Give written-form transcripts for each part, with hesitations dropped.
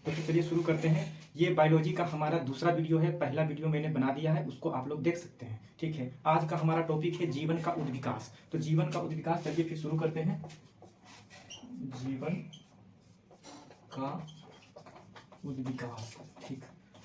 तो चलिए शुरू करते हैं। ये बायोलॉजी का हमारा दूसरा वीडियो है, पहला वीडियो मैंने बना दिया है, उसको आप लोग देख सकते हैं। ठीक है, आज का हमारा टॉपिक है जीवन का उद्विकास। तो जीवन का उद्विकास, चलिए फिर शुरू करते हैं। जीवन का उद्विकास, ठीक,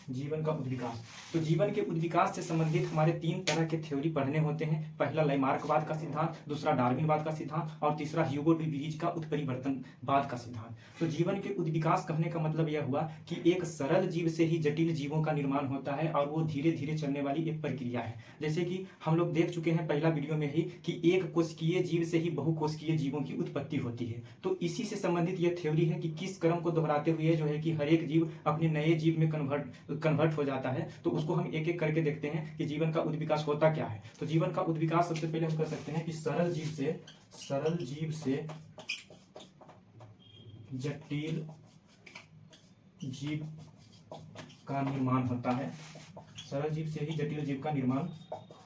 जीवन का उद्विकास। तो जीवन के उद्विकास से संबंधित हमारे तीन तरह के थ्योरी पढ़ने होते हैं। पहला लैमार्कवाद का सिद्धांत, दूसरा डार्विनवाद का सिद्धांत और तीसरा ह्यूगो डी व्रीज का उत्परिवर्तनवाद का सिद्धांत। तो जीवन के उद्विकास कहने का मतलब यह हुआ कि एक सरल जीव से ही जटिल जीवों का निर्माण होता है और वो धीरे धीरे चलने वाली एक प्रक्रिया है। जैसे कि हम लोग देख चुके हैं पहला वीडियो में ही कि एक कोशिकीय जीव से ही बहुकोशिकीय जीवों की उत्पत्ति होती है। तो इसी से संबंधित यह थ्योरी है कि किस क्रम को दोहराते हुए जो है कि हर एक जीव अपने नए जीव में कन्वर्ट हो जाता है। तो उसको हम एक एक करके देखते हैं कि जीवन का उद्विकास होता क्या है। तो जीवन का उद्विकास सबसे पहले हम कर सकते हैं कि सरल जीव से जटिल जीव का निर्माण होता है। सरल जीव से ही जटिल जीव का निर्माण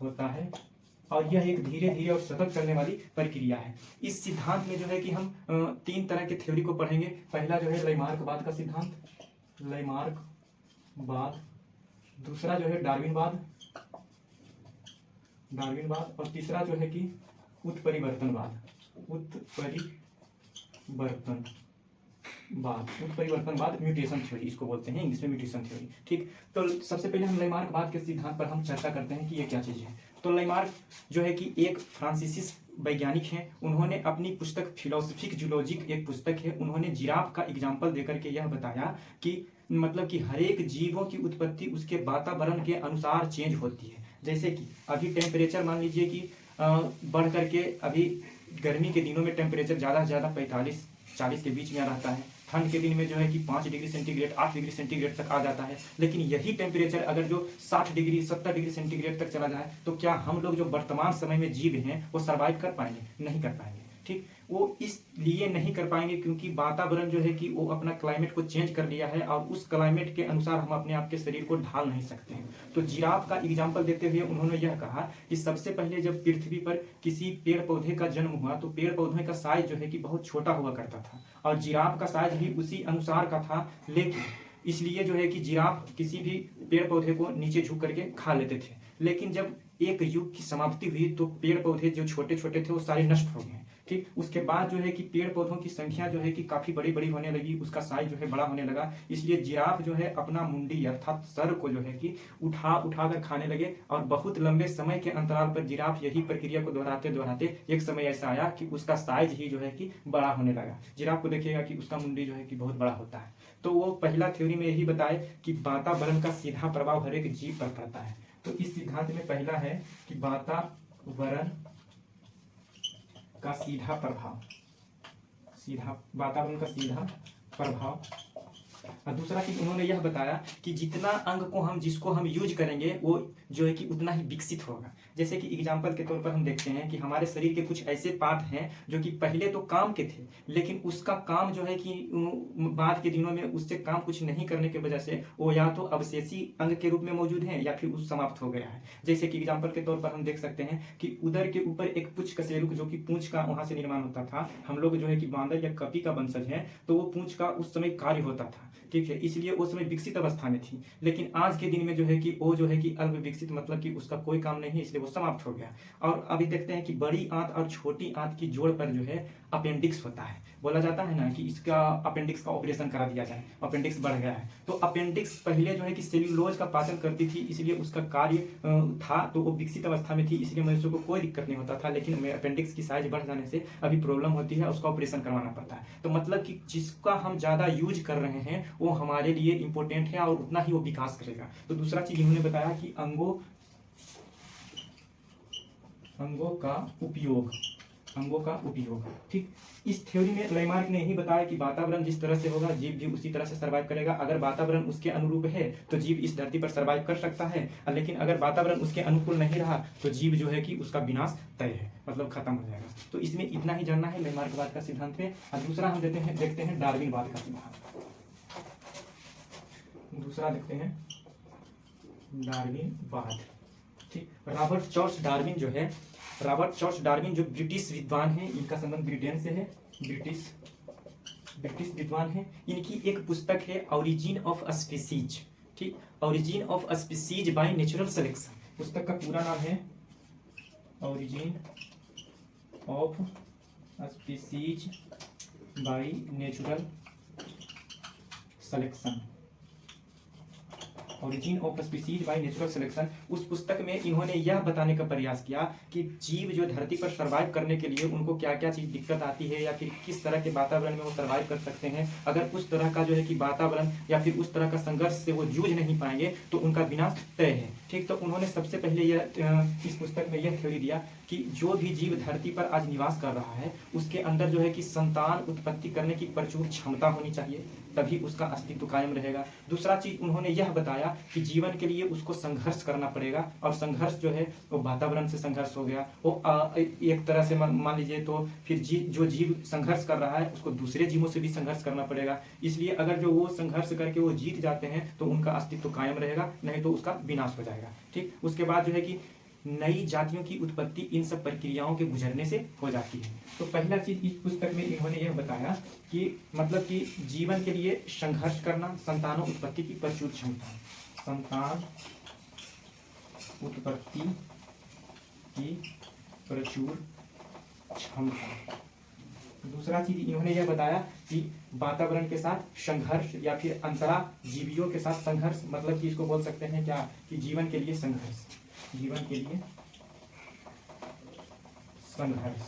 होता है और यह एक धीरे धीरे और सतत चलने वाली प्रक्रिया है। इस सिद्धांत में जो है कि हम तीन तरह के थ्योरी को पढ़ेंगे। पहला जो है लैमार्कवाद का सिद्धांत, लैमार्कवाद, दूसरा जो है डार्विनवाद और तीसरा जो है कि उत्परिवर्तनवाद। उत्परिवर्तनवाद म्यूटेशन थ्योरी इसको बोलते हैं, इंग्लिश में म्यूटेशन थ्योरी। ठीक, तो सबसे पहले हम लैमार्कवाद के सिद्धांत पर हम चर्चा करते हैं कि ये क्या चीज़ है। तो लैमार्क जो है कि एक फ्रांसीसी वैज्ञानिक हैं। उन्होंने अपनी पुस्तक फिलोसफिक जूलॉजिक एक पुस्तक है, उन्होंने जिराफ का एग्जाम्पल देकर के यह बताया कि मतलब कि हर एक जीवों की उत्पत्ति उसके वातावरण के अनुसार चेंज होती है। जैसे कि अभी टेम्परेचर मान लीजिए कि बढ़ करके अभी गर्मी के दिनों में टेम्परेचर ज़्यादा से ज़्यादा 45-40 के बीच में रहता है। ठंड के दिन में जो है कि 5 डिग्री सेंटीग्रेड 8 डिग्री सेंटीग्रेड तक आ जाता है। लेकिन यही टेम्परेचर अगर जो 60 डिग्री 70 डिग्री सेंटीग्रेड तक चला जाए तो क्या हम लोग जो वर्तमान समय में जीव हैं वो सर्वाइव कर पाएंगे? नहीं कर पाएंगे। ठीक, वो इसलिए नहीं कर पाएंगे क्योंकि वातावरण जो है कि वो अपना क्लाइमेट को चेंज कर लिया है और उस क्लाइमेट के अनुसार हम अपने आप के शरीर को ढाल नहीं सकते हैं। तो जिराफ का एग्जाम्पल देते हुए उन्होंने यह कहा कि सबसे पहले जब पृथ्वी पर किसी पेड़ पौधे का जन्म हुआ तो पेड़ पौधे का साइज जो है कि बहुत छोटा हुआ करता था और जिराफ का साइज भी उसी अनुसार का था। लेकिन इसलिए जो है कि जिराफ किसी भी पेड़ पौधे को नीचे झुक करके खा लेते थे। लेकिन जब एक युग की समाप्ति हुई तो पेड़ पौधे जो छोटे छोटे थे वो सारे नष्ट हो गए। ठीक, उसके बाद जो है कि पेड़ पौधों की संख्या जो है कि काफी बड़ी बड़ी होने लगी, उसका साइज जो है बड़ा होने लगा। इसलिए जिराफ जो है अपना मुंडी अर्थात सर को जो है कि उठा कर खाने लगे और बहुत लंबे समय के अंतराल पर जिराफ यही प्रक्रिया को दोहराते दोहराते एक समय ऐसा आया कि उसका साइज ही जो है कि बड़ा होने लगा। जिराफ को देखिएगा कि उसका मुंडी जो है कि बहुत बड़ा होता है। तो वो पहला थ्योरी में यही बताए कि वातावरण का सीधा प्रभाव हर एक जीव पर पड़ता है। तो इस सिद्धांत में पहला है कि वातावरण का सीधा प्रभाव, वातावरण का सीधा प्रभाव। और दूसरा चीज उन्होंने यह बताया कि जितना अंग को जिसको हम यूज करेंगे वो जो है कि उतना ही विकसित होगा। जैसे कि एग्जाम्पल के तौर पर हम देखते हैं कि हमारे शरीर के कुछ ऐसे पार्ट हैं जो कि पहले तो काम के थे लेकिन उसका काम जो है कि बाद के दिनों में उससे काम कुछ नहीं करने की वजह से वो या तो अवशेषी अंग के रूप में मौजूद है या फिर उस समाप्त हो गया है। जैसे कि एग्जाम्पल के तौर पर हम देख सकते हैं कि उदर के ऊपर एक पुच्छ कशेरुक जो कि पूंछ का वहां से निर्माण होता था। हम लोग जो है कि बांदर या कपी का वंशज है तो वो पूंछ का उस समय कार्य होता था। ठीक है, इसलिए उस समय विकसित अवस्था में थी। लेकिन आज के दिन में जो है कि वो जो है कि अल्प विकसित मतलब कि उसका कोई काम नहीं है, इसलिए वो समाप्त हो गया। और अभी देखते हैं कि बड़ी आंत और छोटी आंत की जोड़ पर जो है अपेंडिक्स होता है। बोला जाता है ना कि इसका अपेंडिक्स का ऑपरेशन करा दिया जाए, अपेंडिक्स बढ़ गया है। तो अपेंडिक्स पहले जो है कि सेल्यूलोज का पाचन करती थी, इसलिए उसका कार्य था, तो वो विकसित अवस्था में थी, इसलिए मनुष्य को कोई दिक्कत नहीं होता था। लेकिन अपेंडिक्स की साइज बढ़ जाने से अभी प्रॉब्लम होती है, उसका ऑपरेशन करवाना पड़ता है। तो मतलब कि जिसका हम ज्यादा यूज कर रहे हैं वो हमारे लिए इंपॉर्टेंट है और उतना ही वो विकास करेगा। तो दूसरा चीज इन्होंने बताया कि अंगों का उपयोग। ठीक, इस थ्योरी में लैमार्क ने यही बताया कि वातावरण जिस तरह से होगा जीव भी उसी तरह से सर्वाइव करेगा। अगर वातावरण उसके अनुरूप है तो जीव इस धरती पर सर्वाइव कर सकता है, लेकिन अगर वातावरण उसके अनुकूल नहीं रहा तो जीव जो है कि उसका विनाश तय है, मतलब खत्म हो जाएगा। तो इसमें इतना ही जानना है लैमार्कवाद का सिद्धांत में। और दूसरा हम देखते हैं डार्विनवाद का सिद्धांत। दूसरा देखते हैं डार्विनवाद। ठीक, रॉबर्ट चार्ल्स डार्विन जो ब्रिटिश विद्वान हैं, इनका संबंध ब्रिटेन से है। ब्रिटिश ब्रिटिश विद्वान हैं। इनकी एक पुस्तक है ओरिजिन ऑफ स्पीसीज, ठीक, origin of species by natural selection. पुस्तक का पूरा नाम है origin of species by natural selection, origin of species by natural selection. उस पुस्तक में इन्होंने यह बताने का प्रयास किया कि जीव जो धरती पर सर्वाइव करने के लिए उनको क्या क्या चीज़ दिक्कत आती है, या फिर किस तरह के वातावरण में वो सर्वाइव कर सकते हैं। अगर उस तरह का जो है कि वातावरण या फिर उस तरह का संघर्ष से वो जूझ नहीं पाएंगे तो उनका विनाश तय है, ठीक। तो उन्होंने सबसे पहले यह इस पुस्तक में यह थ्योरी दिया कि जो भी जीव धरती पर आज निवास कर रहा है उसके अंदर जो है कि संतान उत्पत्ति करने की प्रचुर क्षमता होनी चाहिए, तभी उसका अस्तित्व कायम रहेगा। दूसरा चीज उन्होंने यह बताया कि जीवन के लिए उसको संघर्ष करना पड़ेगा, और संघर्ष जो है वो वातावरण से संघर्ष हो गया, वो एक तरह से मान लीजिए तो फिर जो जीव संघर्ष कर रहा है उसको दूसरे जीवों से भी संघर्ष करना पड़ेगा। इसलिए अगर जो वो संघर्ष करके वो जीत जाते हैं तो उनका अस्तित्व कायम रहेगा, नहीं तो उसका विनाश हो जाएगा, ठीक। उसके बाद जो है कि नई जातियों की उत्पत्ति इन सब प्रक्रियाओं के गुजरने से हो जाती है। तो पहला चीज इस पुस्तक में इन्होंने यह बताया कि मतलब कि जीवन के लिए संघर्ष करना, संतानों उत्पत्ति की प्रचुर क्षमता, संतान उत्पत्ति की प्रचुर क्षमता। दूसरा चीज इन्होंने यह बताया कि वातावरण के साथ संघर्ष या फिर अंतरा जीवियों के साथ संघर्ष, मतलब कि इसको बोल सकते हैं क्या कि जीवन के लिए संघर्ष, जीवन के लिए संघर्ष।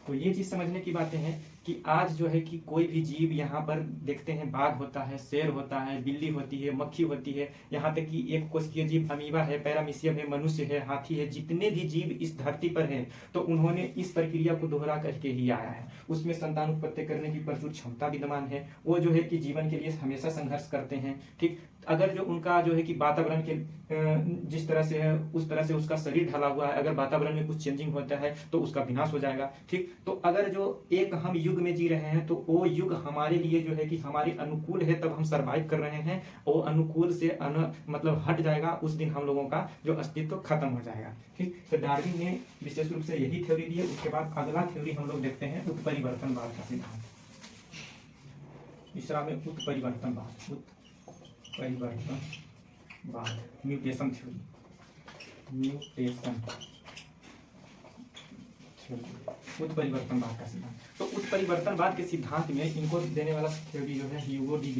तो ये चीज समझने की बातें हैं कि आज जो है कि कोई भी जीव यहाँ पर देखते हैं, बाघ होता है, शेर होता है, बिल्ली होती है, मक्खी होती है, यहाँ तक कि एक कोशिकीय जीव अमीबा है, पैरामीशियम है, मनुष्य है, हाथी है, जितने भी जीव इस धरती पर हैं तो उन्होंने इस प्रक्रिया को दोहरा करके ही आया है। उसमें संतान उत्पत्ति करने की प्रचुर क्षमता विद्यमान है, वो जो है कि जीवन के लिए हमेशा संघर्ष करते हैं, ठीक। अगर जो उनका जो है कि वातावरण के जिस तरह से है उस तरह से उसका शरीर ढला हुआ है, अगर वातावरण में कुछ चेंजिंग होता है तो उसका विनाश हो जाएगा, ठीक। तो अगर जो एक हम युग में जी रहे हैं तो वो युग हमारे लिए जो है कि हमारे अनुकूल है, तब हम सरवाइव कर रहे हैं, वो अनुकूल से मतलब हट जाएगा, उस दिन हम लोगों का जो अस्तित्व खत्म हो जाएगा, ठीक। तो डार्विन ने विशेष रूप से यही थ्योरी दी है। उसके बाद अगला थ्योरी हम लोग देखते हैं उत्परिवर्तनवाद का सिद्धांत। तीसरा में उत्परिवर्तनवाद, म्यूटेशन थ्योरी, उत्परिवर्तनवाद का सिद्धांत। तो उत्परिवर्तनवाद के सिद्धांत में इनको देने वाला थ्योरी जो है ह्यूगो डी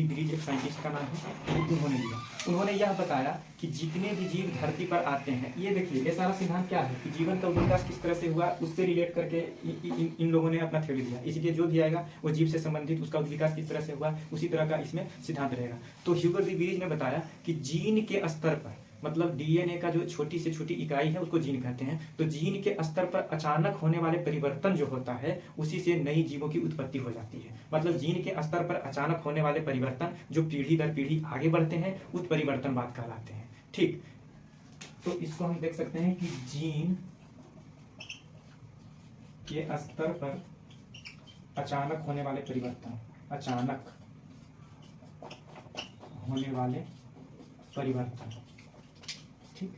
ब्रिज एक साइंटिस्ट का नाम है, उन्होंने दिया। उन्होंने यह बताया कि जितने भी जीव धरती पर आते हैं, ये देखिए ये सारा सिद्धांत क्या है कि जीवन का विकास किस तरह से हुआ, उससे रिलेट करके इन लोगों ने अपना थ्योरी दिया। इसलिए जो भी आएगा वो जीव से संबंधित उसका विकास किस तरह से हुआ, उसी तरह का इसमें सिद्धांत रहेगा। तो ह्यूगो डी ब्रिज ने बताया कि जीन के स्तर पर, मतलब डीएनए का जो छोटी से छोटी इकाई है उसको जीन कहते हैं, तो जीन के स्तर पर अचानक होने वाले परिवर्तन जो होता है उसी से नई जीवों की उत्पत्ति हो जाती है। मतलब जीन के स्तर पर अचानक होने वाले परिवर्तन जो पीढ़ी दर पीढ़ी आगे बढ़ते हैं उत्परिवर्तनवाद कहलाते हैं, ठीक। तो इसको हम देख सकते हैं कि जीन के स्तर पर अचानक होने वाले परिवर्तन, अचानक होने वाले परिवर्तन, ठीक।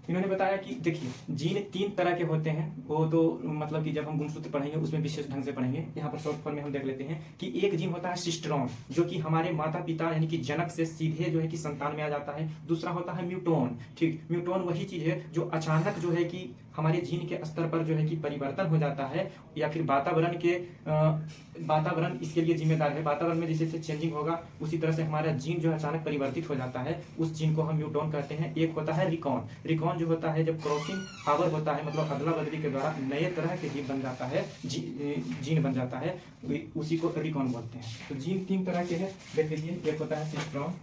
इन्होंने बताया कि देखिए जीन 3 तरह के होते हैं, वो तो मतलब कि जब हम गुणसूत्र पढ़ेंगे उसमें विशेष ढंग से पढ़ेंगे। यहाँ पर शॉर्ट फॉर्म में हम देख लेते हैं कि एक जीन होता है सिस्ट्रॉन, जो कि हमारे माता पिता यानी कि जनक से सीधे जो है कि संतान में आ जाता है। दूसरा होता है म्यूटोन, ठीक। म्यूटोन वही चीज है जो अचानक जो है कि हमारे जीन के स्तर पर जो है कि परिवर्तन हो जाता है, या फिर वातावरण इसके लिए जिम्मेदार है। वातावरण में जैसे चेंजिंग होगा उसी तरह से हमारा जीन जो है अचानक परिवर्तित हो जाता है, उस जीन को हम म्यूटोन कहते हैं। एक होता है रिकॉन जो होता है जब क्रॉसिंग पावर होता है, मतलब अदला बदली के द्वारा नए तरह के जीव बन जाता है, जीन बन जाता है, उसी को रिकॉन बोलते हैं। तो जीन 3 तरह के हैं, देख लीजिए। एक होता है सिस्ट्रॉन,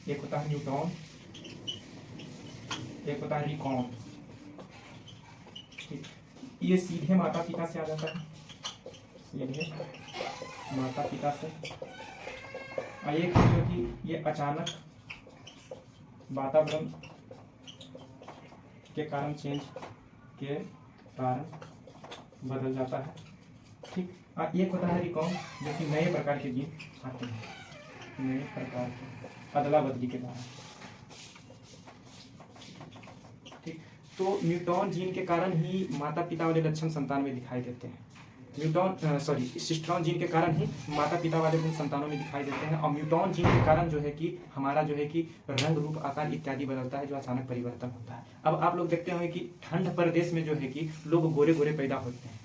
एक होता है न्यूट्रॉन, एक होता है रिकॉन, ठीक। ये सीधे माता पिता से आ जाता है, सीधे माता पिता से। और एक जो कि ये अचानक वातावरण के कारण चेंज के कारण बदल जाता है, ठीक। और एक होता है रिकॉन, जो कि नए प्रकार के जीन आते हैं, नए प्रकार के अदला बदली के कारण। ठीक, तो म्यूटॉन जीन के कारण ही माता पिता वाले लक्षण संतान में दिखाई देते हैं। सिस्टरॉन जीन के कारण ही माता पिता वाले गुण संतानों में दिखाई देते हैं, और म्यूटॉन जीन के कारण जो है कि हमारा जो है कि रंग रूप आकार इत्यादि बदलता है, जो अचानक परिवर्तन होता है। अब आप लोग देखते होंगे कि ठंड प्रदेश में जो है कि लोग गोरे गोरे पैदा होते हैं,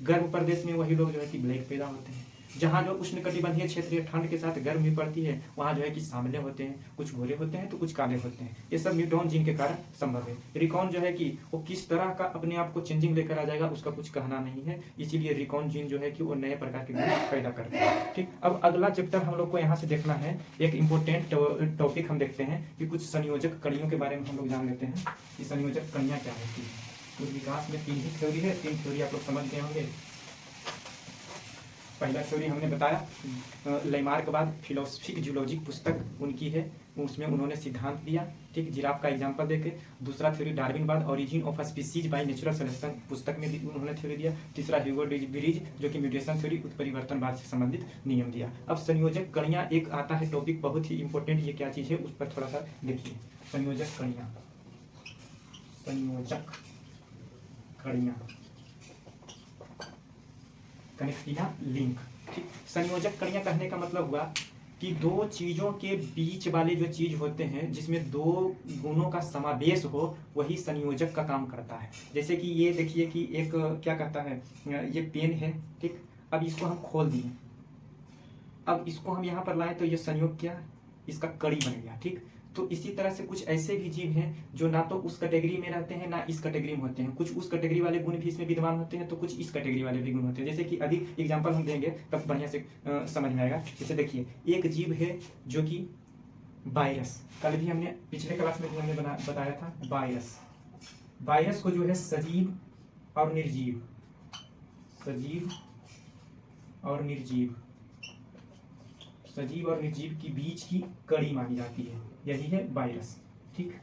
गर्म प्रदेश में वही लोग जो है कि ब्लैक पैदा होते हैं। जहाँ जो उष्णकटिबंधीय क्षेत्रीय ठंड के साथ गर्मी पड़ती है, वहाँ जो है कि सांवले होते हैं, कुछ गोरे होते हैं तो कुछ काले होते हैं। ये सब म्यूटॉन जीन के कारण संभव है। रिकॉन जो है कि वो किस तरह का अपने आप को चेंजिंग लेकर आ जाएगा उसका कुछ कहना नहीं है, इसीलिए रिकॉन जीन जो है कि वो नए प्रकार के गुण पैदा करते हैं। ठीक, अब अगला चैप्टर हम लोग को यहाँ से देखना है, एक इम्पोर्टेंट टॉपिक हम देखते हैं कि कुछ संयोजक कड़ियों के बारे में हम लोग जान लेते हैं कि संयोजक कड़ियाँ क्या होती है। तो विकास में 3 ही थ्योरी है, 3 थ्योरी आप लोग समझ गए होंगे। पहला थ्योरी हमने बताया लेमार्क के बाद फिलोसफिक जूलॉजिक पुस्तक उनकी है, उसमें उन्होंने सिद्धांत दिया। ठीक, जिराफ का एग्जांपल देके। दूसरा थ्योरी डार्विन बाद origin of species by natural selection पुस्तक में उन्होंने थ्योरी दिया। तीसरा ह्यूगो ब्रिज जो कि म्यूटेशन थ्योरी उत्परिवर्तनवाद से संबंधित नियम दिया। अब संयोजक कड़ियाँ एक आता है टॉपिक, बहुत ही इंपॉर्टेंट, ये क्या चीज़ है उस पर थोड़ा सा देखिए। संयोजक कड़ियाँ, संयोजक कड़ियाँ, कनेक्टिया लिंक। ठीक, संयोजक कड़ियाँ कहने का मतलब हुआ कि दो चीजों के बीच वाले जो चीज होते हैं जिसमें दो गुणों का समावेश हो, वही संयोजक का काम करता है। जैसे कि ये देखिए कि एक क्या कहता है, ये पेन है। ठीक, अब इसको हम खोल दिए, अब इसको हम यहाँ पर लाए तो ये संयोग क्या, इसका कड़ी बन गया। ठीक, तो इसी तरह से कुछ ऐसे भी जीव हैं जो ना तो उस कैटेगरी में रहते हैं ना इस कैटेगरी में होते हैं। कुछ उस कैटेगरी वाले गुण भी इसमें विद्यमान होते हैं तो कुछ इस कैटेगरी वाले भी गुण होते हैं। जैसे कि अभी एग्जांपल हम देंगे तब बढ़िया से समझ में आएगा। जैसे देखिए, एक जीव है जो कि वायरस, कल भी हमने पिछले क्लास में भी हमने बताया था वायरस। वायरस को जो है सजीव और निर्जीव, सजीव और निर्जीव, सजीव और निर्जीव की बीच की कड़ी मानी जाती है, यही है वायरस। ठीक,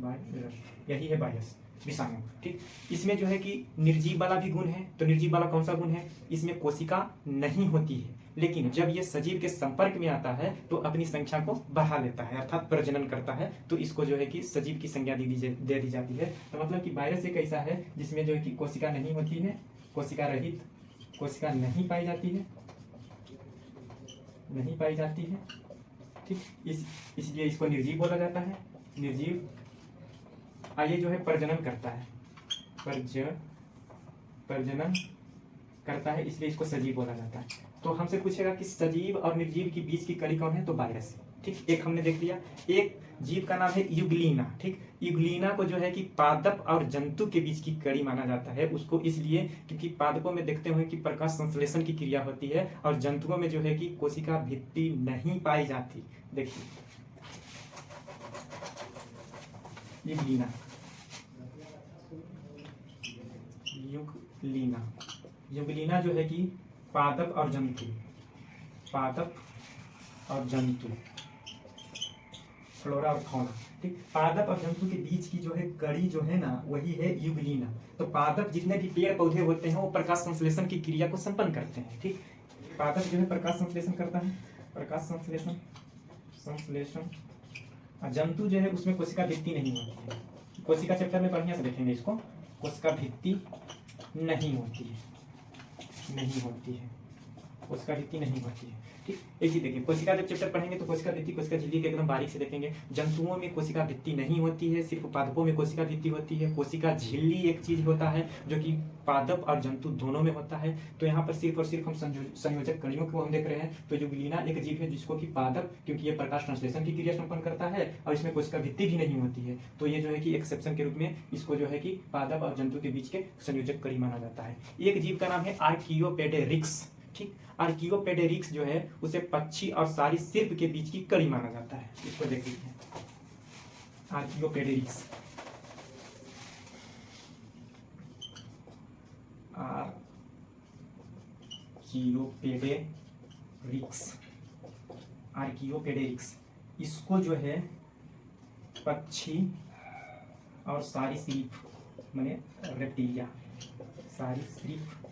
वायरस, यही है वायरस, विषाणु। ठीक, इसमें जो है कि निर्जीव वाला भी गुण है। तो निर्जीव वाला कौन सा गुण है, इसमें कोशिका नहीं होती है, लेकिन जब ये सजीव के संपर्क में आता है तो अपनी संख्या को बढ़ा लेता है, अर्थात प्रजनन करता है। तो इसको जो है कि सजीव की संज्ञा दे दी जाती है। तो मतलब कि वायरस एक ऐसा है जिसमें जो है कि कोशिका नहीं होती है, कोशिका रहित, कोशिका नहीं पाई जाती है, नहीं पाई जाती है। ठीक, इसलिए इसको निर्जीव बोला जाता है, निर्जीव। ये जो है प्रजनन करता है, प्रजनन करता है, इसलिए इसको सजीव बोला जाता है। तो हमसे पूछेगा कि सजीव और निर्जीव के बीच की कड़ी कौन है, तो वायरस। ठीक, एक हमने देख लिया। एक जीव का नाम है यूग्लिना। ठीक, यूग्लिना को जो है कि पादप और जंतु के बीच की कड़ी माना जाता है। उसको इसलिए क्योंकि पादपों में देखते हुए कि प्रकाश संश्लेषण की क्रिया होती है और जंतुओं में जो है कि कोशिका भित्ति नहीं पाई जाती। देखिए यूग्लिना, यूग्लिना, यूग्लिना जो है कि पादप और जंतु, पादप और जंतु, फ्लोरा और फौना। ठीक, पादप और जंतु के बीच की जो है कड़ी जो है ना, वही है यूग्लिना। तो पादप जितने भी पेड़ पौधे होते हैं वो प्रकाश संश्लेषण की क्रिया को संपन्न करते हैं। ठीक, पादप जो है प्रकाश संश्लेषण करता है, प्रकाश संश्लेषण, जंतु जो है उसमें कोशिका भित्ति नहीं होती है। कोशिका चैप्टर में बढ़िया से देखेंगे इसको, कोशिका भित्ति नहीं होती है, नहीं होती है, कोशिका भित्ति नहीं होती है। ठीक, एक ही देखिए, कोशिका जब चैप्टर पढ़ेंगे तो कोशिका भित्ति, कोशिका झिल्ली के एकदम बारीक से देखेंगे। जंतुओं में कोशिका भित्ति नहीं होती है, सिर्फ पादपों में कोशिका भित्ति होती है। कोशिका झिल्ली एक चीज होता है जो कि पादप और जंतु दोनों में होता है। तो यहाँ पर सिर्फ और सिर्फ हम संयोजक कड़ियों को हम देख रहे हैं। तो यूग्लिना एक जीव है जिसको कि पादप, क्योंकि ये प्रकाश संश्लेषण की क्रिया संपन्न करता है और इसमें कोशिका भित्ति भी नहीं होती है, तो ये जो है कि एक्सेप्शन के रूप में इसको जो है कि पादप और जंतु के बीच के संयोजक कड़ी माना जाता है। एक जीव का नाम है आर्कियोपेटेरिक्स। ठीक, आर्कियोपेटेरिक्स जो है उसे पक्षी और सारी सिर्फ के बीच की कड़ी माना जाता है। इसको देख लीजिए, आर्कियोपेटेरिक्स, आर्कियोपेटेरिक्स, इसको जो है पक्षी और सारी सिर्फ माने रेप्टिलिया, सारी सिर्फ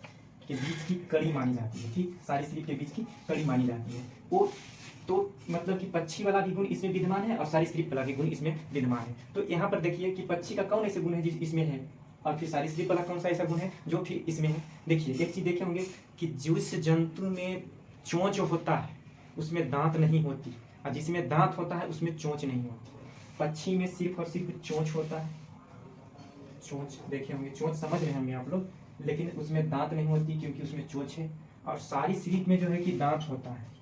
के बीच की कड़ी मानी जाती है। ठीक, सारी सिर्फ के बीच की कड़ी मानी जाती है। वो तो मतलब कि पक्षी वाला भी गुण इसमें विद्यमान है और सरीसृप वाला भी गुण इसमें विद्यमान है। तो यहाँ पर देखिए कि पक्षी का कौन ऐसे गुण है जिस इसमें है, और फिर सरीसृप वाला कौन सा ऐसा गुण है जो फिर इसमें है। देखिए एक चीज देखे होंगे कि जिस जंतु में चोंच होता है उसमें दांत नहीं होती, और जिसमें दांत होता है उसमें चोंच नहीं होती। पक्षी में सिर्फ और सिर्फ चोंच होता है, चोंच देखे होंगे, चोंच समझ रहे होंगे आप लोग, लेकिन उसमें दांत नहीं होती क्योंकि उसमें चोंच है। और सरीसृप में जो है कि दांत होता है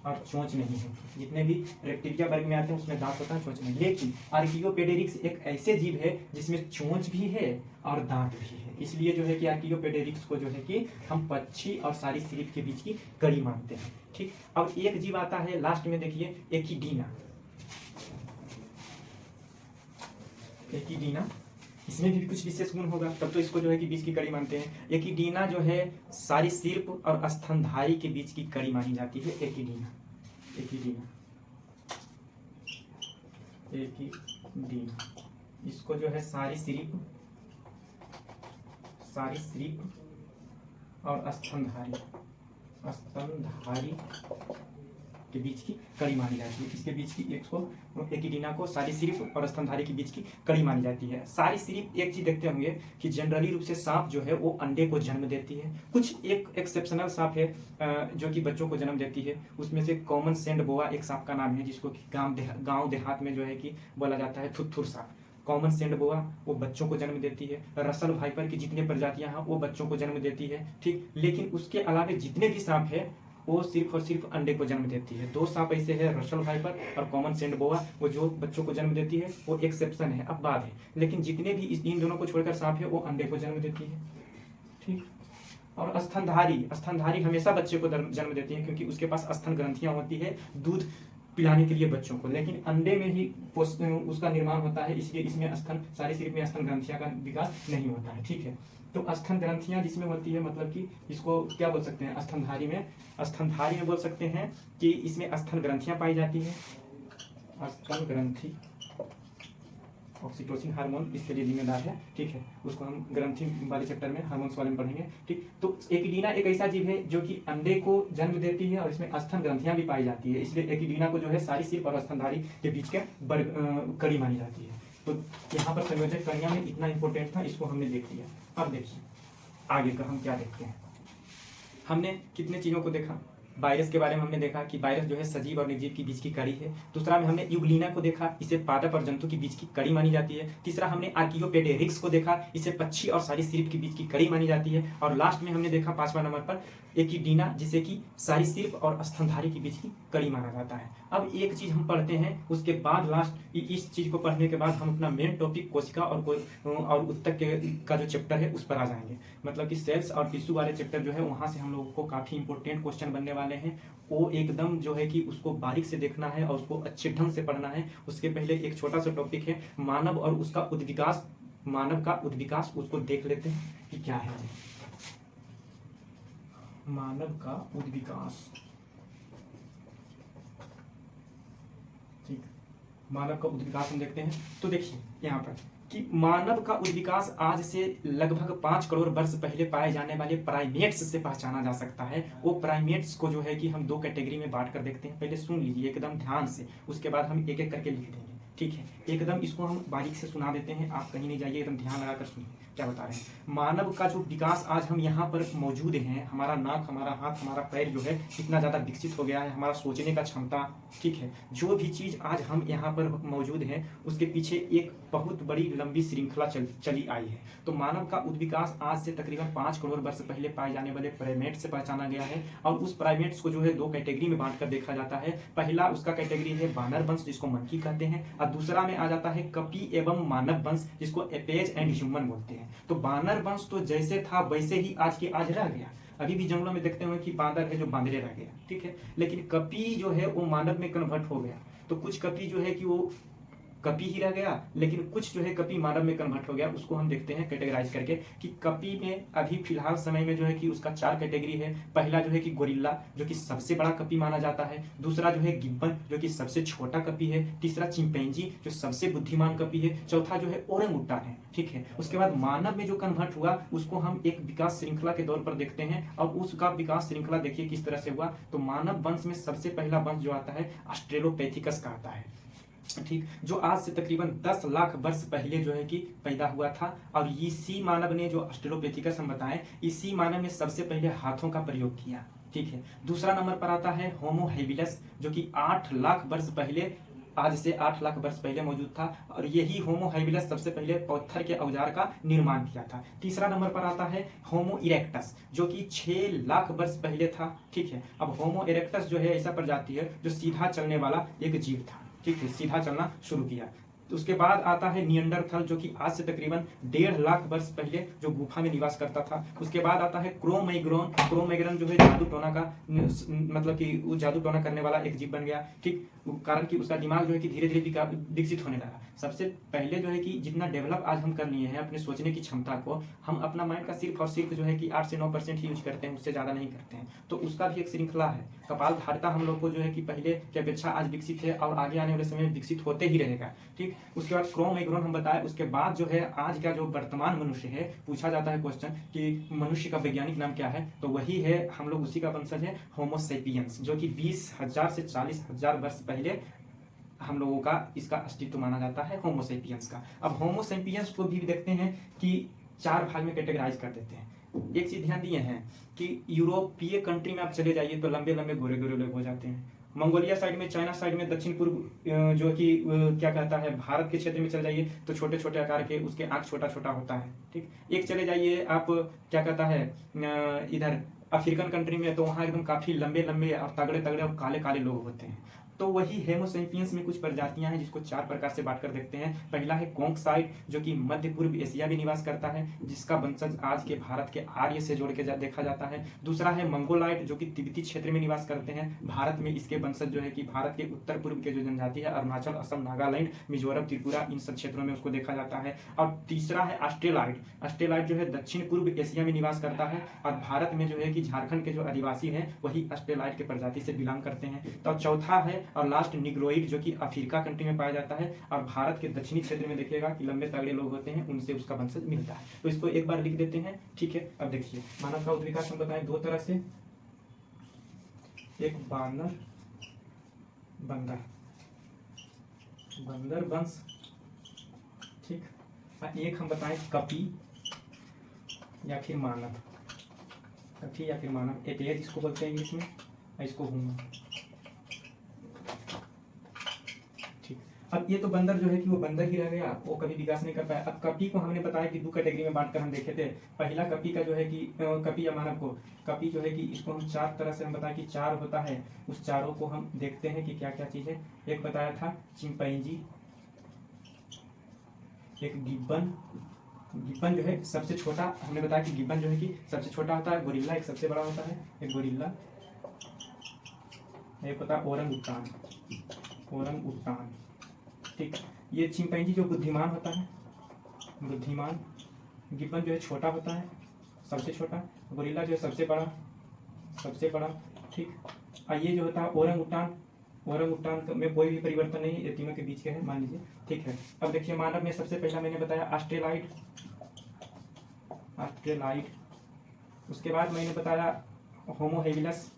और चोंच नहीं होती। जितने भी रेप्टिलिया वर्ग में आते हैं उसमें दांत होता है, चोंच नहीं। लेकिन आर्कियोपेटेरिक्स एक ऐसे जीव है जिसमें चोंच भी है और दांत भी है, इसलिए जो है कि आर्कियोपेटेरिक्स को जो है कि हम पक्षी और सरीसृप के बीच की कड़ी मानते हैं। ठीक, अब एक जीव आता है लास्ट में, देखिए एकिडीना। एकिडीना, इसमें भी कुछ विशेष गुण होगा, तब तो इसको जो है कि बीच की कड़ी मानते हैं। एकिडीना जो है सरीसृप और स्तनधारी के बीच की कड़ी मानी जाती है। एकिडीना, एकिडीना, एकिडीना, इसको जो है सरीसृप और स्तनधारी के बीच की कड़ी मानी जाती है। इसके बीच की एकिडीना को सरीसृप और स्तनधारी के बीच की कड़ी मानी जाती है। सरीसृप एक चीज देखते होंगे कि जनरली रूप से सांप जो है वो अंडे को जन्म देती है। कुछ एक एक्सेप्शनल सांप है जो कि बच्चों को जन्म देती है, उसमें से कॉमन सैंड बोआ एक सांप का नाम है, जिसको कि गांव देहात में जो है कि बोला जाता है थुथुर सांप। कॉमन सैंड बोआ वो बच्चों को जन्म देती है। रसल वाइपर की जितने प्रजातियां हैं वो बच्चों को जन्म देती है। ठीक, लेकिन उसके अलावा जितने भी सांप है वो सिर्फ और सिर्फ अंडे को जन्म देती है। दो सांप ऐसे है, रसल वाइपर और कॉमन सैंड बोआ, वो जो बच्चों को जन्म देती है वो एक्सेप्शन है, अपवाद है। लेकिन जितने भी इन दोनों को छोड़कर सांप है वो अंडे को जन्म देती है। ठीक, और स्तनधारी हमेशा बच्चे को जन्म देती है क्योंकि उसके पास स्तन ग्रंथियां होती है दूध पिलाने के लिए बच्चों को, लेकिन अंडे में ही उसका निर्माण होता है, इसलिए इसमें सरीसृप में स्तन ग्रंथियां का विकास नहीं होता है। ठीक है, तो स्तन ग्रंथियां जिसमें होती है, मतलब कि इसको क्या बोल सकते हैं, स्तनधारी में बोल सकते हैं कि इसमें स्तन ग्रंथियां पाई जाती है। स्तन ग्रंथि, ऑक्सीटोसिन हार्मोन इसके लिए जिम्मेदार है। ठीक है, उसको हम ग्रंथि वाले चैप्टर में हार्मोन्स वाले में पढ़ेंगे। ठीक, तो एकिडीना एक ऐसा जीव है जो कि अंडे को जन्म देती है और इसमें स्तन ग्रंथियां भी पाई जाती है, इसलिए एकिडीना को जो है सरीसृप और स्तनधारी के बीच के कड़ी मानी जाती है। तो यहाँ पर संयोजक कड़ियां में इतना इंपॉर्टेंट था, इसको हमने देख लिया। अब देखिए आगे का हम क्या देखते हैं। हमने कितने चीजों को देखा, वायरस के बारे में हमने देखा कि वायरस जो है सजीव और निर्जीव के बीच की कड़ी है। दूसरा में हमने यूग्लिना को देखा, इसे पादप और जंतु के बीच की कड़ी मानी जाती है। तीसरा हमने आर्कियोपेटेरिक्स को देखा, इसे पक्षी और सरीसृप के बीच की कड़ी मानी जाती है। और लास्ट में हमने देखा 5वां नंबर पर एकिडीना, जिसे कि सरीसृप और स्तनधारी के बीच की कड़ी माना जाता है। अब एक चीज हम पढ़ते हैं, उसके बाद लास्ट इस चीज को पढ़ने के बाद हम अपना मेन टॉपिक कोशिका और उत्तक का जो चैप्टर है उस पर आ जाएंगे। मतलब कि सेल्स और टिश्यू वाले चैप्टर जो है वहां से हम लोगों को काफी इंपॉर्टेंट क्वेश्चन बनने वाले हैं। वो एकदम जो है कि उसको बारीक से देखना है और उसको अच्छे ढंग से पढ़ना है। उसके पहले एक छोटा सा टॉपिक है मानव और उसका उद्विकास, मानव का उद्विकास, उसको देख लेते हैं कि क्या है मानव का उद्विकास। ठीक, मानव का उद्विकास हम देखते हैं। तो देखिए यहाँ पर कि मानव का उद्विकास आज से लगभग 5 करोड़ वर्ष पहले पाए जाने वाले प्राइमेट्स से पहचाना जा सकता है। वो प्राइमेट्स को जो है कि हम 2 कैटेगरी में बांट कर देखते हैं। पहले सुन लीजिए एकदम ध्यान से, उसके बाद हम एक एक करके लिख देंगे। ठीक है, एकदम इसको हम बारीक से सुना देते हैं, आप कहीं नहीं जाइए, एकदम ध्यान लगाकर सुनिए क्या बता रहे हैं। मानव का जो विकास आज हम यहाँ पर मौजूद हैं, हमारा नाक, हमारा हाथ, हमारा पैर जो है इतना ज़्यादा विकसित हो गया है, हमारा सोचने का क्षमता, ठीक है, जो भी चीज़ आज हम यहाँ पर मौजूद हैं उसके पीछे एक बहुत बड़ी लंबी श्रृंखला चली आई है। तो मानव का उद्विकास आज से तकरीबन 5 करोड़ वर्ष पहले पाए जाने वाले प्राइमेट से पहचाना गया है। और उस प्राइमेट्स को जो है 2 कैटेगरी में बांट कर देखा जाता है। पहला उसका कैटेगरी है बानर वंश, जिसको मंकी कहते हैं, और दूसरा में आ जाता है कपी एवं मानव वंश, जिसको एपेज एंड ह्यूमन बोलते हैं। तो बानर वंश तो जैसे था वैसे ही आज के आज रह गया। अभी भी जंगलों में देखते हुए कि बांदर है जो बांदरे रह गया, ठीक है, लेकिन कपी जो है वो मानव में कन्वर्ट हो गया। तो कुछ कपी जो है कि वो कपी ही रह गया, लेकिन कुछ जो है कपी मानव में कन्वर्ट हो गया। उसको हम देखते हैं कैटेगराइज करके कि कपी में अभी फिलहाल समय में जो है कि उसका 4 कैटेगरी है। पहला जो है कि गोरिल्ला, जो कि सबसे बड़ा कपी माना जाता है। दूसरा जो है गिब्बन, जो कि सबसे छोटा कपी है। तीसरा चिंपैंजी, जो सबसे बुद्धिमान कपी है। चौथा जो है ओरंगुटान है, ठीक है। उसके बाद मानव में जो कन्वर्ट हुआ उसको हम एक विकास श्रृंखला के तौर पर देखते हैं, और उसका विकास श्रृंखला देखिए किस तरह से हुआ। तो मानव वंश में सबसे पहला वंश जो आता है ऑस्ट्रेलोपैथिकस का आता है, ठीक, जो आज से तकरीबन 10 लाख वर्ष पहले जो है कि पैदा हुआ था। और इसी मानव ने, जो ऑस्ट्रेलोपैथिकस हम बताएं, इसी मानव ने सबसे पहले हाथों का प्रयोग किया, ठीक है। दूसरा नंबर पर आता है होमो हेबिलस, जो कि 8 लाख वर्ष पहले, आज से 8 लाख वर्ष पहले मौजूद था। और यही होमो हेबिलस सबसे पहले पत्थर के औजार का निर्माण किया था। तीसरा नंबर पर आता है होमो इरेक्टस, जो कि 6 लाख वर्ष पहले था, ठीक है। अब होमो इरेक्टस जो है ऐसा प्रजाति है जो सीधा चलने वाला एक जीव था, ठीक है, सीधा चलना शुरू किया। उसके बाद आता है नियंडरथल, जो कि आज से तकरीबन 1.5 लाख वर्ष पहले जो गुफा में निवास करता था। उसके बाद आता है क्रोमैग्रॉन। क्रोमैग्रॉन जो है जादू टोना का, मतलब कि वो जादू टोना करने वाला एक जीव बन गया, ठीक, कारण कि उसका दिमाग जो है कि धीरे धीरे विकसित होने लगा। सबसे पहले जो है कि जितना डेवलप आज हम कर लिए हैं अपने सोचने की क्षमता को, हम अपना माइंड का सिर्फ और सिर्फ जो है कि 8 से 9% ही यूज करते हैं, उससे ज़्यादा नहीं करते हैं। तो उसका भी एक श्रृंखला है। कपालधारिता हम लोग को जो है कि पहले की अपेक्षा आज विकसित है, और आगे आने वाले समय में विकसित होते ही रहेगा, ठीक। उसके बाद क्रोमैग्रॉन हम बताए। उसके बाद जो है आज का जो वर्तमान मनुष्य है, पूछा जाता है क्वेश्चन कि मनुष्य का वैज्ञानिक नाम क्या है, तो वही है, हम लोग उसी का वंशज है, होमो सेपियंस, जो कि 20,000 से 40,000 वर्ष पहले हम लोगों का इसका अस्तित्व माना जाता है, होमो सेपियंस का। अब होमो सेपियंस को भी देखते हैं कि 4 भाग में कैटेगराइज कर देते हैं। एक चीज ध्यान दिए हैं कि यूरोपीय कंट्री में आप चले जाइए तो लंबे लंबे गोरे गोरे लोग हो जाते हैं। मंगोलिया साइड में, चाइना साइड में, दक्षिण पूर्व जो कि क्या कहता है भारत के क्षेत्र में चले जाइए तो छोटे छोटे आकार के, उसके आँख छोटा छोटा होता है, ठीक। एक चले जाइए आप क्या कहता है इधर अफ्रीकन कंट्री में, तो वहाँ एकदम काफी लंबे लंबे और तगड़े तगड़े और काले काले लोग होते हैं। तो वही हेमोसेपियंस में कुछ प्रजातियां हैं जिसको 4 प्रकार से बांट कर देखते हैं। पहला है कोंकसाइड, जो कि मध्य पूर्व एशिया में निवास करता है, जिसका वंशज आज के भारत के आर्य से जोड़ के देखा जाता है। दूसरा है मंगोलाइट, जो कि तिब्बती क्षेत्र में निवास करते हैं। भारत में इसके वंशज जो है कि भारत के उत्तर पूर्व के जो जनजाति है, अरुणाचल, असम, नागालैंड, मिजोरम, त्रिपुरा, इन सब क्षेत्रों में उसको देखा जाता है। और तीसरा है ऑस्ट्रेलाइट। ऑस्ट्रेलाइट जो है दक्षिण पूर्व एशिया में निवास करता है, और भारत में जो है कि झारखंड के जो आदिवासी हैं वही ऑस्ट्रेलाइट के प्रजाति से बिलोंग करते हैं। तो चौथा है और लास्ट निग्रोइड, जो कि अफ्रीका कंट्री में पाया जाता है, और भारत के दक्षिणी क्षेत्र में देखिएगा कि लंबे तगड़े लोग होते हैं, उनसे उसका वंशज मिलता है। तो इसको एक बार लिख देते हैं, ठीक है। अब देखिए मानव का विकास हम बताएं 2 तरह से, एक बानर बंदर, बंदर वंश, ठीक, और एक हम बताएं कपी या फिर मानव, कपी या फिर मानव, एपेज इसको बोलते हैं इंग्लिश में, इसको हूँ। अब ये तो बंदर जो है कि वो बंदर ही रह गया, वो कभी विकास नहीं कर पाया। अब कपी को हमने बताया कि 2 कैटेगरी में बांटकर हम देखे थे। पहला कपी का जो है कि कपी या मानव को, कपी जो है कि इसको हम 4 तरह से हम बताया कि 4 होता है। उस चारों को हम देखते हैं कि क्या क्या चीज़ है। एक बताया था चिंपैंजी, एक गिब्बन, गिब्बन जो है सबसे छोटा, हमने बताया कि गिब्बन जो है कि सबसे छोटा होता है। गोरिल्ला एक सबसे बड़ा होता है, एक गोरिल्ला। एक होता है ओरंगुटान, ओरंगुटान, ठीक। ये चिंपैंजी जो बुद्धिमान होता है, बुद्धिमान। गिब्बन जो है छोटा होता है, सबसे छोटा। गोरिल्ला जो है सबसे बड़ा, सबसे बड़ा, ठीक। और ये जो होता है ओरंगुटान, ओरंगुटान में कोई भी परिवर्तन नहीं, ये तीनों के बीच के है, मान लीजिए, ठीक है। अब देखिए मानव में सबसे पहला मैंने बताया ऑस्ट्रेलाइट, ऑस्ट्रेलाइट। उसके बाद मैंने बताया होमो हेबिलस।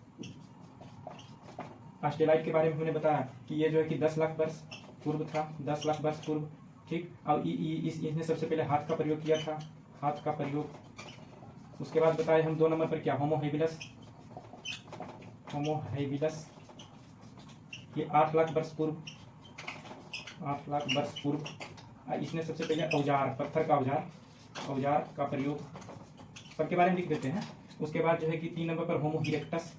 ऑस्ट्रेलाइट के बारे में हमने बताया कि ये जो है कि 10 लाख वर्ष पूर्व था, 10 लाख वर्ष पूर्व, ठीक। और इसने सबसे पहले हाथ का प्रयोग किया था, हाथ का प्रयोग। उसके बाद बताए हम 2 नंबर पर क्या, होमो हेबिलस, होमो हेबिलस, ये 8 लाख वर्ष पूर्व, 8 लाख वर्ष पूर्व। इसने सबसे पहले औजार, पत्थर का औजार, औजार का प्रयोग, सबके बारे में लिख देते हैं। उसके बाद जो है कि 3 नंबर पर होमो इरेक्टस,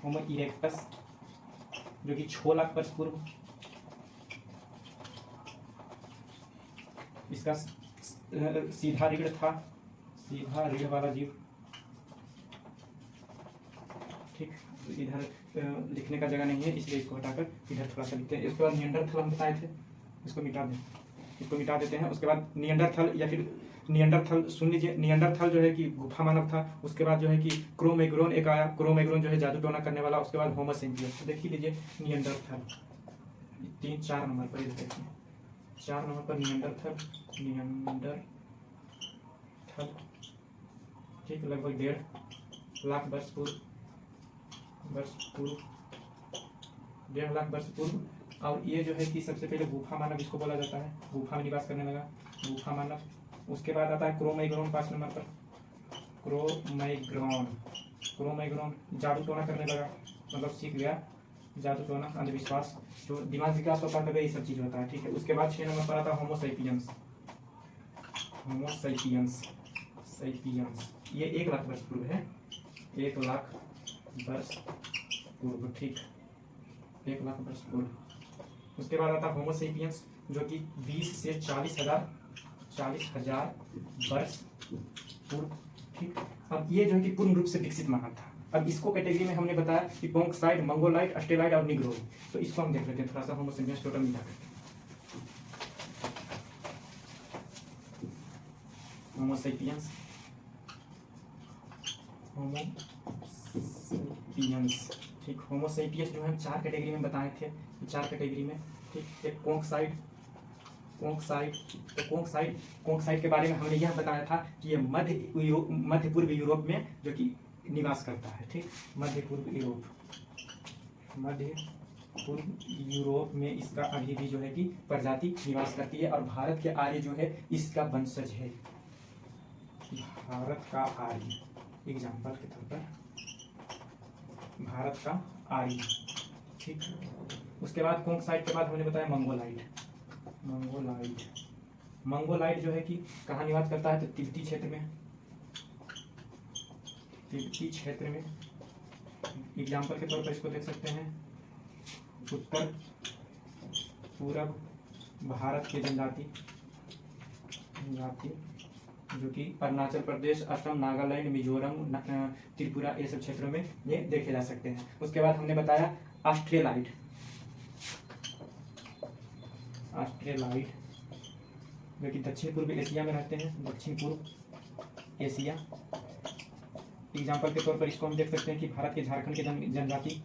होमो इरेक्टस, जो कि 6 लाख वर्ष पूर्व, इसका सीधा रीढ़ था, सीधा रीढ़ वाला जीव, ठीक। इधर लिखने का जगह नहीं है, इसलिए इसको हटाकर इधर थोड़ा सा लिखते हैं। इसके बाद नियंडरथल हम बताए थे, इसको मिटा दें, इसको मिटा देते हैं। उसके बाद नियंडरथल या फिर नियंडरथल सुन लीजिए। नियंडरथल जो है कि गुफा मानव था। उसके बाद जो है कि क्रोमैग्नोन एक आया, क्रोमैग्नोन जो है जादू टोना करने वाला। उसके बाद होमो सेपियंस। तो देख लीजिए नियंडरथल 4 नंबर पर देखिए, 4 नंबर पर नियंडरथल, ठीक, लगभग 1.5 लाख वर्ष पूर्व, 1.5 लाख वर्ष पूर्व। और ये जो है कि सबसे पहले गुफा मानव इसको बोला जाता है, गुफा में निवास करने लगा, गुफा मानव। उसके बाद आता है क्रोमैग्नोन 5 नंबर पर, क्रोमैग्नोन जादू टोना करने लगा, मतलब सीख गया जादू टोना, अंधविश्वास, जो दिमाग विकास होता है ये सब चीज़ होता है, ठीक है। उसके बाद 6 नंबर पर आता है होमो सेपियंस, ये 1 लाख वर्ष पूर्व है, 1 लाख वर्ष पूर्व, ठीक, 1 लाख वर्ष पूर्व। उसके बाद आता है होमो सेपियंस जो कि 20 से 40,000 वर्ष पूर्व, ठीक। अब ये जो है कि पूर्ण रूप से विकसित मानव था। अब इसको कैटेगरी में हमने बताया कि कोंकसाइड, मंगोलाइड, अस्टेलाइड और निग्रोइड। तो इसको हम देख लेते हैं थोड़ा सा, होमो सेपियंस टोटल मिला करके। होमो सेपियंस, ठीक। होमो सेपियंस जो है 4 कैटेगरी में बताए थे, 4 कैटेगरी में, ठीक। एक कोंकसाइड, तो कोंकसाइड के बारे में हमने यह बताया था कि ये मध्य पूर्व यूरोप में जो कि निवास करता है, ठीक। मध्य पूर्व यूरोप में इसका अभी भी जो है कि प्रजाति निवास करती है। और भारत के आर्य जो है इसका वंशज है, भारत का आर्य, एग्जाम्पल के तौर पर भारत का आर्य, ठीक। उसके बाद कोंकसाइड के बाद हमने बताया मंगोलाइड जो है कि कहाँ निवास करता है, तो तिब्बती क्षेत्र में, एग्जाम्पल के तौर पर इसको देख सकते हैं, उत्तर पूरब भारत के जनजाति जो कि अरुणाचल प्रदेश, असम, नागालैंड, मिजोरम, त्रिपुरा, ये सब क्षेत्रों में ये देखे जा सकते हैं। उसके बाद हमने बताया ऑस्ट्रेलाइड जो कि दक्षिण पूर्व एशिया में रहते हैं, दक्षिण पूर्व एशिया। एग्जाम्पल के तौर पर इसको हम देख सकते हैं कि भारत के झारखंड के जनजाति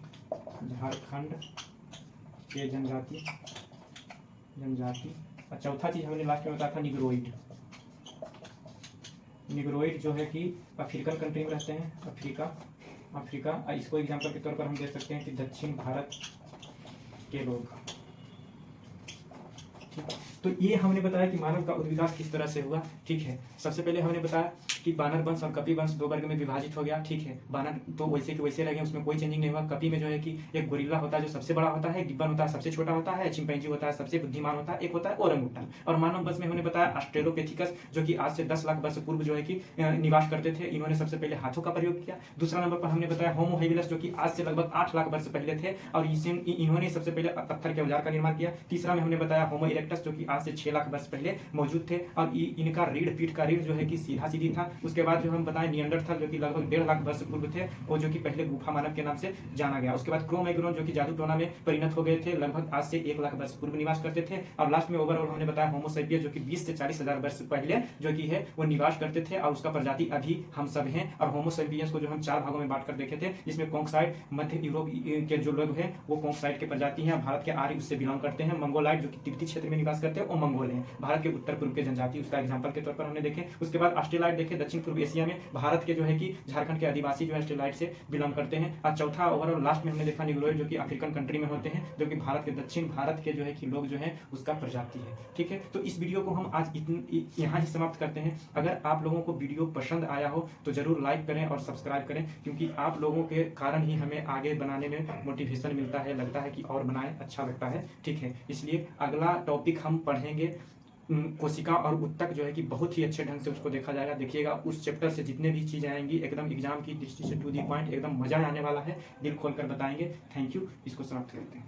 और चौथा चीज हमने लास्ट में बताया था निग्रोइड जो है कि अफ्रीकन कंट्री में रहते हैं, अफ्रीका। इसको एग्जाम्पल के तौर पर हम देख सकते हैं कि दक्षिण भारत के लोग, ठीक। तो ये हमने बताया कि मानव का उद्विकास किस तरह से हुआ, ठीक है। सबसे पहले हमने बताया कि बानर वंश और कपि वंश 2 वर्ग में विभाजित हो गया, ठीक है। बानर तो वैसे के वैसे रह गए, उसमें कोई चेंजिंग नहीं हुआ। कपि में जो है कि एक गोरिल्ला होता है जो सबसे बड़ा होता है, गिब्बन होता है सबसे छोटा होता है, चिंपैंजी होता है सबसे बुद्धिमान होता है, एक होता है ओरंगुटान। और मानव वंश में हमने बताया ऑस्ट्रेलोपिथेकस जो कि आज से 10 लाख वर्ष पूर्व जो है कि निवास करते थे। इन्होंने सबसे पहले हाथों का प्रयोग किया। दूसरा नंबर पर हमने बताया होमो हेबिलस जो कि आज से लगभग 8 लाख वर्ष पहले थे और इन्होंने सबसे पहले पत्थर के औजार का निर्माण किया। तीसरा में हमने बताया होमो इरेक्टस जो कि आज से 6 लाख वर्ष पहले मौजूद थे और इनका पीठ का रीढ़ जो है कि सीधा सीधी था। उसके बाद जो हम बताएं नियंडरथल जो कि लगभग 1.5 लाख वर्ष पूर्व थे, वो जो कि पहले गुफा मानव के नाम से जाना गया। उसके बाद क्रोमैग्नोन जो कि जादू टोना में परिणत हो गए थे, लगभग आज से 1 लाख वर्ष पूर्व निवास करते थे। और लास्ट में ओवरऑल हमने बताया होमो सेपियंस जो कि 20 से 40,000 वर्ष पहले जो कि है वो निवास करते थे और उसका प्रजाति अभी हम सब हैं। और होमो सेपियंस को जो हम 4 भागों में बांट कर देखे थे, जिसमें कोंकसाइड मध्य यूरोप के जो लोग हैं वो कोंकसाइड के प्रजाति हैं, भारत के आर्य उससे बिलोंग करते हैं। मंगोलाइड जो कि तिब्बती क्षेत्र में निवास करते हैं वो मंगोल हैं, भारत के उत्तर पूर्व के जनजाति, उसका एग्जाम्पल के तौर पर हमने देखे। उसके बाद ऑस्ट्रेलाइड देखे, दक्षिण पूर्व एशिया में भारत के जो है कि झारखंड के आदिवासी जो है ऑस्ट्रेलाइड से बिलोंग करते हैं। और चौथा ओवरऑल लास्ट में हमने देखा निग्रोइड जो कि अफ्रीकन कंट्री में होते हैं, जो कि भारत के दक्षिण भारत के जो है कि लोग जो है उसका प्रजाति है, ठीक है। तो इस वीडियो को हम आज यहाँ ही समाप्त करते हैं। अगर आप लोगों को वीडियो पसंद आया हो तो जरूर लाइक करें और सब्सक्राइब करें, क्योंकि आप लोगों के कारण ही हमें आगे बनाने में मोटिवेशन मिलता है, लगता है कि और बनाएं, अच्छा लगता है, ठीक है। इसलिए अगला टॉपिक हम पढ़ेंगे कोशिका और उत्तक जो है कि बहुत ही अच्छे ढंग से उसको देखा जाएगा। देखिएगा उस चैप्टर से जितने भी चीज़ें आएंगी एकदम एग्जाम की दृष्टि से टू दी पॉइंट, एकदम मजा आने वाला है, दिल खोलकर बताएंगे। थैंक यू, इसको समाप्त करते हैं।